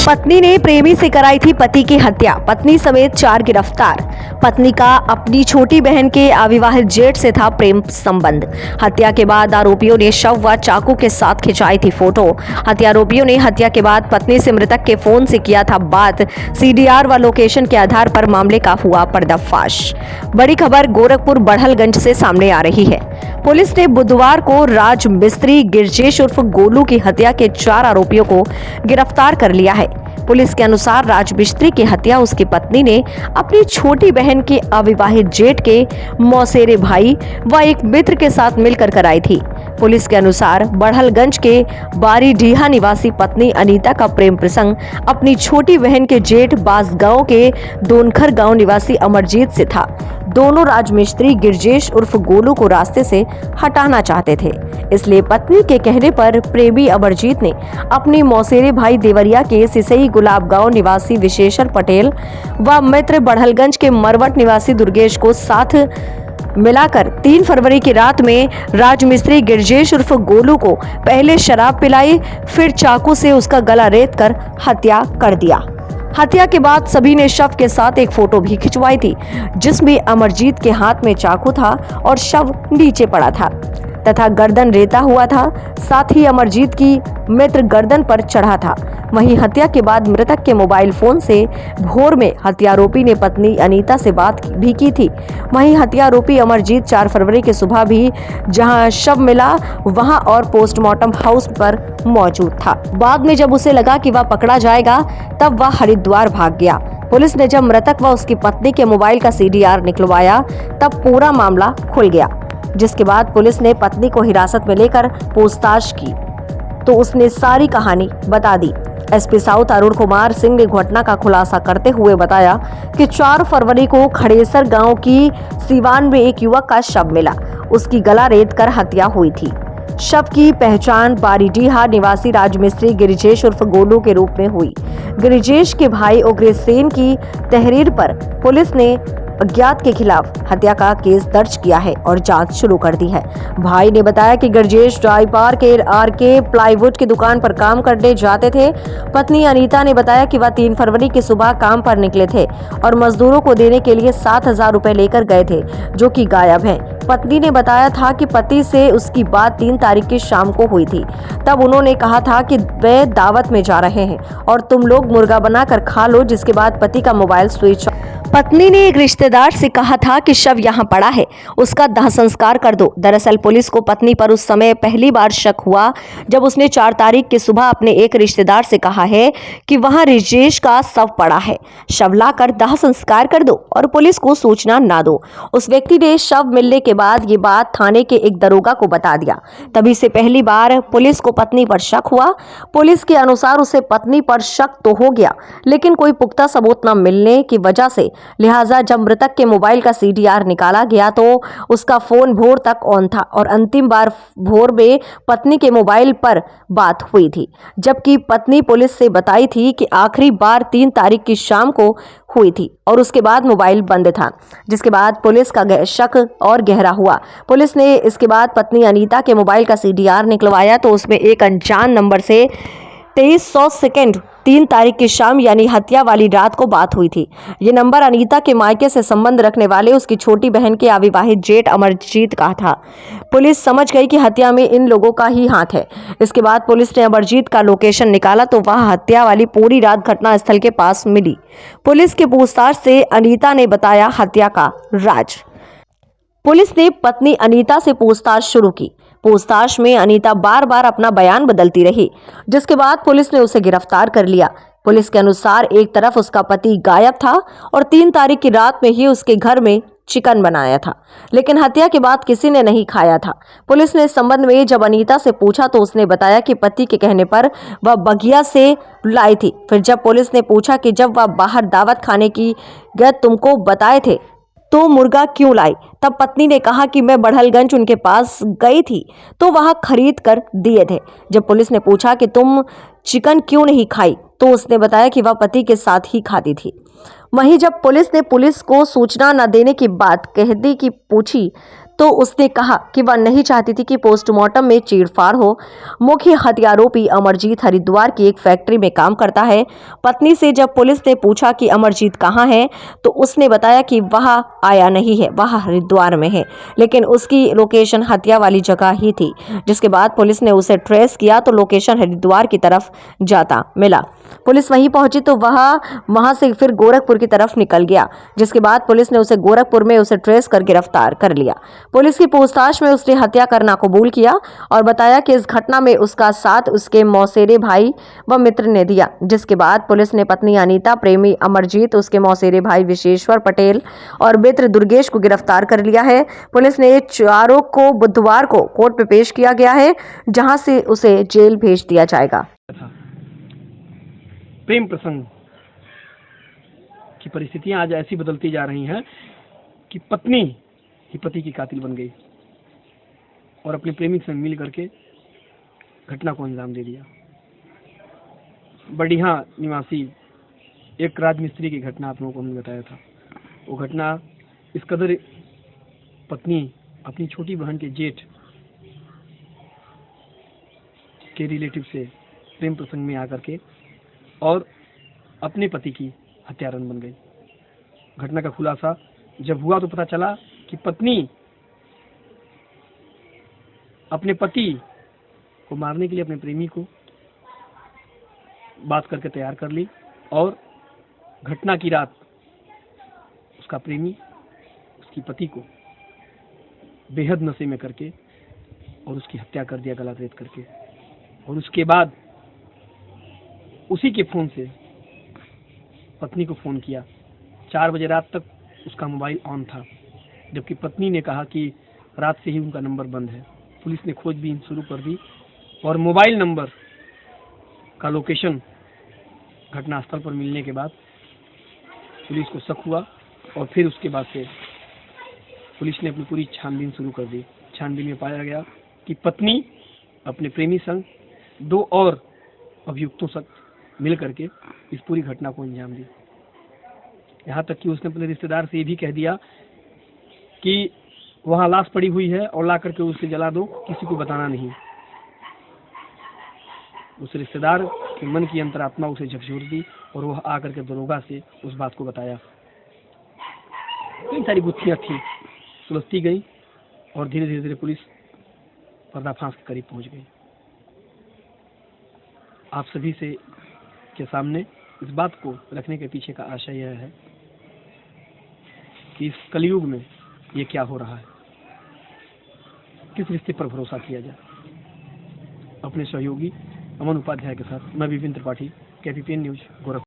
पत्नी ने प्रेमी से कराई थी पति की हत्या, पत्नी समेत 4 गिरफ्तार। पत्नी का अपनी छोटी बहन के अविवाहित जेठ से था प्रेम संबंध। हत्या के बाद आरोपियों ने शव व चाकू के साथ खिंचाई थी फोटो। हत्यारोपियों ने हत्या के बाद पत्नी से मृतक के फोन से किया था बात। सीडीआर व लोकेशन के आधार पर मामले का हुआ पर्दाफाश। बड़ी खबर गोरखपुर बढ़लगंज से सामने आ रही है। पुलिस ने बुधवार को राज मिस्त्री गिरजेश उर्फ गोलू की हत्या के 4 आरोपियों को गिरफ्तार कर लिया है। पुलिस के अनुसार राज मिस्त्री की हत्या उसकी पत्नी ने अपनी छोटी बहन के अविवाहित जेठ के मौसेरे भाई व एक मित्र के साथ मिलकर कराई थी। पुलिस के अनुसार बढ़लगंज के बारीडीहा निवासी पत्नी अनीता का प्रेम प्रसंग अपनी छोटी बहन के जेठ बासगांव के दोनखर गांव निवासी अमरजीत से था। दोनों राजमिस्त्री गिरजेश उर्फ गोलू को रास्ते से हटाना चाहते थे, इसलिए पत्नी के कहने पर प्रेमी अमरजीत ने अपनी मौसेरे भाई देवरिया के सिसई गुलाब गांव निवासी विशेषर पटेल व मित्र बढ़लगंज के मरवट निवासी दुर्गेश को साथ मिलाकर 3 फरवरी की रात में राजमिस्त्री गिरजेश उर्फ गोलू को पहले शराब पिलाई, फिर चाकू से उसका गला रेत कर हत्या कर दिया। हत्या के बाद सभी ने शव के साथ एक फोटो भी खिंचवाई थी, जिसमें अमरजीत के हाथ में चाकू था और शव नीचे पड़ा था तथा गर्दन रेता हुआ था। साथ ही अमरजीत की मित्र गर्दन पर चढ़ा था। वहीं हत्या के बाद मृतक के मोबाइल फोन से भोर में हत्यारोपी ने पत्नी अनीता से बात भी की थी। वहीं हत्यारोपी अमरजीत 4 फरवरी की सुबह भी जहां शव मिला वहां और पोस्टमार्टम हाउस पर मौजूद था। बाद में जब उसे लगा कि वह पकड़ा जाएगा तब वह हरिद्वार भाग गया। पुलिस ने जब मृतक व उसकी पत्नी के मोबाइल का सीडीआर निकलवाया तब पूरा मामला खुल गया, जिसके बाद पुलिस ने पत्नी को हिरासत में लेकर पूछताछ की तो उसने सारी कहानी बता दी। एसपी साउथ अरुण कुमार सिंह ने घटना का खुलासा करते हुए बताया कि 4 फरवरी को खड़ेसर गांव की सीवान में एक युवक का शव मिला। उसकी गला रेत कर हत्या हुई थी। शव की पहचान बारीडीहा निवासी राजमिस्त्री गिरिजेश उर्फ गोलू के रूप में हुई। गिरिजेश के भाई उग्रसेन की तहरीर पर पुलिस ने अज्ञात के खिलाफ हत्या का केस दर्ज किया है और जांच शुरू कर दी है। भाई ने बताया कि गिरजेश ड्राइवर के आरके प्लाईवुड की दुकान पर काम करने जाते थे। पत्नी अनीता ने बताया कि वह 3 फरवरी की सुबह काम पर निकले थे और मजदूरों को देने के लिए 7,000 रुपए लेकर गए थे, जो कि गायब हैं। पत्नी ने बताया था कि पति से उसकी बात 3 तारीख की शाम को हुई थी। तब उन्होंने कहा था कि वे दावत में जा रहे हैं और तुम लोग मुर्गा बनाकर खा लो, जिसके बाद पति का मोबाइल स्विच। पत्नी ने एक रिश्तेदार से कहा था कि शव यहाँ पड़ा है, उसका दाह संस्कार कर दो। दरअसल पुलिस को पत्नी पर उस समय पहली बार शक हुआ जब उसने 4 तारीख की सुबह अपने एक रिश्तेदार से कहा है कि वहां रिजेश का शव पड़ा है, शव लाकर दाह संस्कार कर दो और पुलिस को सूचना ना दो। उस व्यक्ति ने शव मिलने के बाद ये बात थाने के एक दरोगा को बता दिया। तभी से पहली बार पुलिस को पत्नी पर शक हुआ। पुलिस के अनुसार उसे पत्नी पर शक तो हो गया, लेकिन कोई पुख्ता सबूत न मिलने की वजह से लिहाजा जब मृतक के मोबाइल का सीडीआर निकाला गया तो उसका फोन भोर तक ऑन था और अंतिम बार भोर में पत्नी के मोबाइल पर बात हुई थी, जबकि पत्नी पुलिस से बताई थी कि आखिरी बार 3 तारीख की शाम को हुई थी और उसके बाद मोबाइल बंद था, जिसके बाद पुलिस का शक और गहरा हुआ। पुलिस ने इसके बाद पत्नी अनीता के मोबाइल का सीडीआर निकलवाया तो उसमें एक अनजान नंबर से 2300 सेकेंड 3 तारीख की शाम यानी हत्या वाली रात को बात हुई थी। ये नंबर अनीता के मायके से संबंध रखने वाले उसकी छोटी बहन के अविवाहित जेठ अमरजीत का था। पुलिस समझ गई कि हत्या में इन लोगों का ही हाथ है। इसके बाद पुलिस ने अमरजीत का लोकेशन निकाला तो वह हत्या वाली पूरी रात घटना स्थल के पास मिली। पुलिस के पूछताछ से अनीता ने बताया हत्या का राज। पुलिस ने पत्नी अनीता से पूछताछ शुरू की। पूछताछ में अनीता बार बार अपना बयान बदलती रही, जिसके बाद पुलिस ने उसे गिरफ्तार कर लिया। पुलिस के अनुसार एक तरफ उसका पति गायब था और 3 तारीख की रात में ही उसके घर में चिकन बनाया था, लेकिन हत्या के बाद किसी ने नहीं खाया था। पुलिस ने इस संबंध में जब अनीता से पूछा तो उसने बताया कि पति के कहने पर वह बगिया से लाई थी। फिर जब पुलिस ने पूछा कि जब वह बाहर दावत खाने की गए तुमको बताए थे तो मुर्गा क्यों लाई, तब पत्नी ने कहा कि मैं बढ़लगंज उनके पास गई थी तो वहां खरीद कर दिए थे। जब पुलिस ने पूछा कि तुम चिकन क्यों नहीं खाई तो उसने बताया कि वह पति के साथ ही खाती थी। वहीं जब पुलिस ने पुलिस को सूचना न देने की बात कहती की पूछी तो उसने कहा कि वह नहीं चाहती थी कि पोस्टमार्टम में चीरफाड़ हो। मुख्य हत्यारोपी अमरजीत हरिद्वार की एक फैक्ट्री में काम करता है। पत्नी से जब पुलिस ने पूछा कि अमरजीत कहाँ है, तो उसने बताया कि वह आया नहीं है, वह हरिद्वार में है, लेकिन उसकी लोकेशन हत्या वाली जगह ही थी। जिसके बाद पुलिस ने उसे ट्रेस किया तो लोकेशन हरिद्वार की तरफ जाता मिला। पुलिस वहीं पहुंची तो वह वहां से फिर गोरखपुर की तरफ निकल गया, जिसके बाद पुलिस ने उसे गोरखपुर में उसे ट्रेस कर गिरफ्तार कर लिया। पुलिस की पूछताछ में उसने हत्या करना कबूल किया और बताया कि इस घटना में उसका साथ उसके मौसेरे भाई व मित्र ने दिया। जिसके बाद पुलिस ने पत्नी अनीता, प्रेमी अमरजीत, उसके मौसेरे भाई विशेश्वर पटेल और मित्र दुर्गेश को गिरफ्तार कर लिया है। पुलिस ने चारों को बुधवार को कोर्ट में पेश किया गया है, जहां से उसे जेल भेज दिया जाएगा। प्रेम प्रसंग की परिस्थितियां आज ऐसी बदलती जा रही हैं कि पत्नी ही पति की कातिल बन गई और अपने प्रेमिक से मिल करके घटना को अंजाम दे दिया। बढ़िया निवासी एक राजमिस्त्री की घटना आप लोगों को हमने बताया था। वो घटना इस कदर पत्नी अपनी छोटी बहन के जेठ के रिलेटिव से प्रेम प्रसंग में आकर के और अपने पति की हत्यारन बन गई। घटना का खुलासा जब हुआ तो पता चला कि पत्नी अपने पति को मारने के लिए अपने प्रेमी को बात करके तैयार कर ली और घटना की रात उसका प्रेमी उसकी पति को बेहद नशे में करके और उसकी हत्या कर दिया, गला रेत करके। और उसके बाद उसी के फोन से पत्नी को फोन किया। 4 बजे रात तक उसका मोबाइल ऑन था, जबकि पत्नी ने कहा कि रात से ही उनका नंबर बंद है। पुलिस ने खोजबीन शुरू कर दी और मोबाइल नंबर का लोकेशन घटनास्थल पर मिलने के बाद पुलिस को शक हुआ और फिर उसके बाद से पुलिस ने अपनी पूरी छानबीन शुरू कर दी। छानबीन में पाया गया कि पत्नी अपने प्रेमी संग 2 और अभियुक्तों से मिल करके इस पूरी घटना को अंजाम दी। यहाँ तक कि उसने अपने रिश्तेदार से ये भी कह दिया कि वहाँ लाश पड़ी हुई है और ला करके उसे जला दो, किसी को बताना नहीं। उस रिश्तेदार के मन की अंतरात्मा उसे झकझोर दी और वह आकर के दरोगा से उस बात को बताया। कई सारी गुत्थियां थी, सुलझती गई और धीरे धीरे पुलिस पर्दाफाश के करीब पहुंच गई। आप सभी से के सामने इस बात को रखने के पीछे का आशय यह है कि इस कलयुग में ये क्या हो रहा है, किस रिश्ते पर भरोसा किया जाए। अपने सहयोगी अमन उपाध्याय के साथ मैं विपिन त्रिपाठी, KPPN न्यूज, गोरखपुर।